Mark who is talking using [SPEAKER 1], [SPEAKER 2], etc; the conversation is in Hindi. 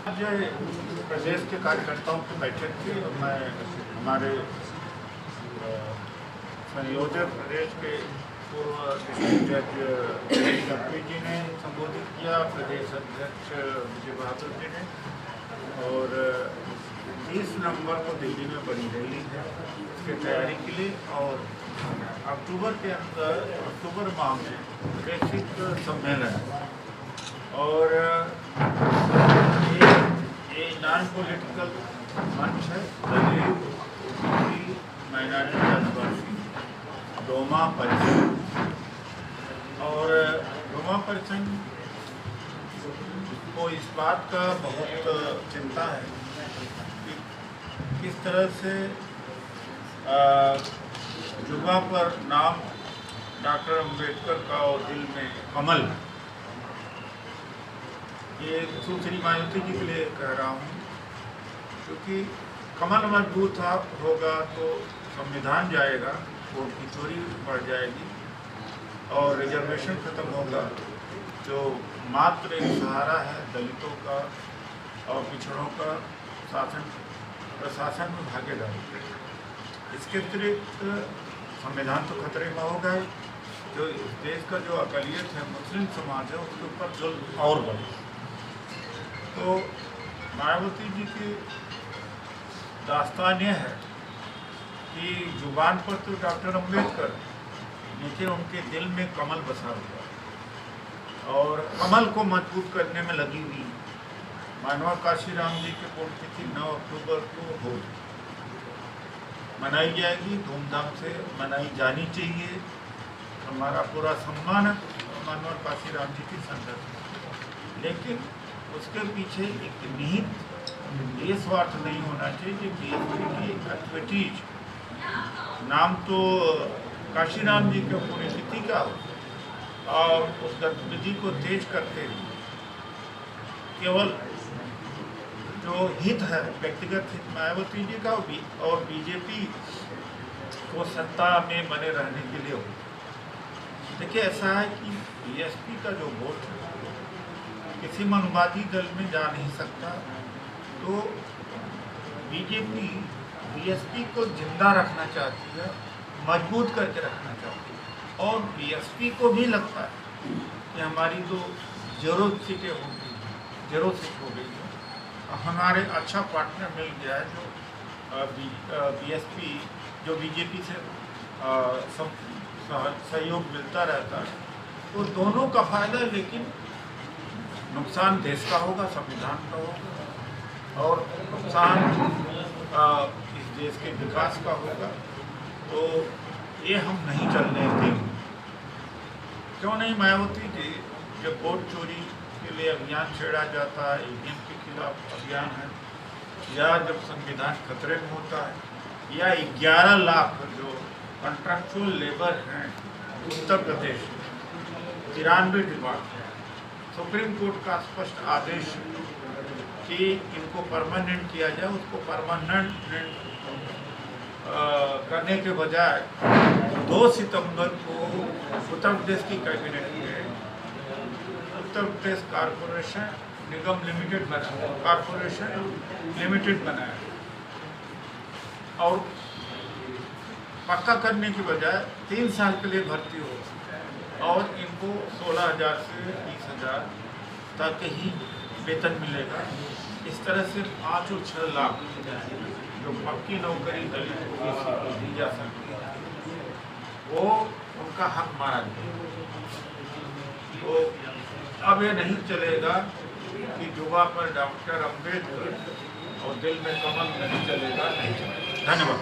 [SPEAKER 1] आज प्रदेश के कार्यकर्ताओं की बैठक थी और मैं हमारे संयोजक प्रदेश के पूर्व डिस्ट्रिक्ट जज गंभीर जी ने संबोधित किया, प्रदेश अध्यक्ष विजय बहादुर जी ने, और 30 नवंबर को दिल्ली में बड़ी रैली है उसकी तैयारी के लिए, और अक्टूबर के अंदर अक्टूबर माह में बेसिक सम्मेलन और ये नॉन पॉलिटिकल मंच है। दलित माइनॉरिटी आदिवासी डोमा परिसंघ, और डोमा परिसंघ को इस बात का बहुत चिंता है कि किस तरह से जुबा पर नाम डॉक्टर अम्बेडकर का और दिल में कमल, ये सुश्री मायावती जी के लिए कह रहा हूँ, क्योंकि कमल मजबूत होगा तो संविधान जाएगा, वोट की चोरी बढ़ जाएगी और रिजर्वेशन खत्म होगा, जो मात्र एक सहारा है दलितों का और पिछड़ों का प्रशासन में भागीदारी। इसके अतिरिक्त संविधान तो खतरे में होगा ही, जो इस देश का जो अकलियत है मुस्लिम समाज है उसके ऊपर जुल्म और बढ़े। तो मायावती जी की दास्तान यह है कि जुबान पर तो डॉक्टर अम्बेडकर, नीचे उनके दिल में कमल बसा हुआ और कमल को मजबूत करने में लगी हुई। मानवा काशीराम जी की पुण्यतिथि 9 अक्टूबर को हो मनाई जाएगी, धूमधाम से मनाई जानी चाहिए। हमारा पूरा सम्मान है मानवा काशीराम जी की संगत, लेकिन उसके पीछे एक निहित ये स्वार्थ नहीं होना चाहिए कि बीएसपी की एक्टिविटीज, नाम तो काशीराम जी के पुण्यतिथि का हो और उस गतिविधि को तेज करते हुए केवल जो हित है व्यक्तिगत हित मायावती जी का और बीजेपी को सत्ता में बने रहने के लिए हो। देखिए, ऐसा है कि बीएसपी का जो वोट है किसी मनुवादी दल में जा नहीं सकता, तो बीजेपी बीएसपी को जिंदा रखना चाहती है, मजबूत करके रखना चाहती है, और बीएसपी को भी लगता है कि हमारी तो 0 सीटें हो गई, 0 सीट हो गई है, हमारे अच्छा पार्टनर मिल गया है जो बीएसपी जो बीजेपी से सहयोग मिलता रहता है, तो दोनों का फायदा, लेकिन नुकसान देश का होगा, संविधान का होगा, और नुकसान इस देश के विकास का होगा। तो ये हम नहीं चलने देंगे। क्यों नहीं मायावती जी, जब वोट चोरी के लिए अभियान छेड़ा जाता है, ईवीएम के खिलाफ अभियान है, या जब संविधान खतरे में होता है, या 11 लाख जो कॉन्ट्रैक्चुअल लेबर हैं उत्तर प्रदेश में, 93 डिपार्टमेंट, सुप्रीम कोर्ट का स्पष्ट आदेश कि इनको परमानेंट किया जाए, उसको परमानेंट करने के बजाय 2 सितंबर को उत्तर प्रदेश की कैबिनेट ने उत्तर प्रदेश कॉरपोरेशन निगम लिमिटेड बनाया, कॉरपोरेशन लिमिटेड बनाया, और पक्का करने की बजाय 3 साल के लिए भर्ती हो और इनको 16,000 से 30,000 तक ही वेतन मिलेगा। इस तरह से 5 और 6 लाख जो पक्की नौकरी दलित को दी जा सकती है, वो उनका हक मारा गया। तो अब ये नहीं चलेगा कि जुबा पर डॉक्टर अम्बेडकर और दिल में कमल नहीं चलेगा, नहीं चलेगा। धन्यवाद।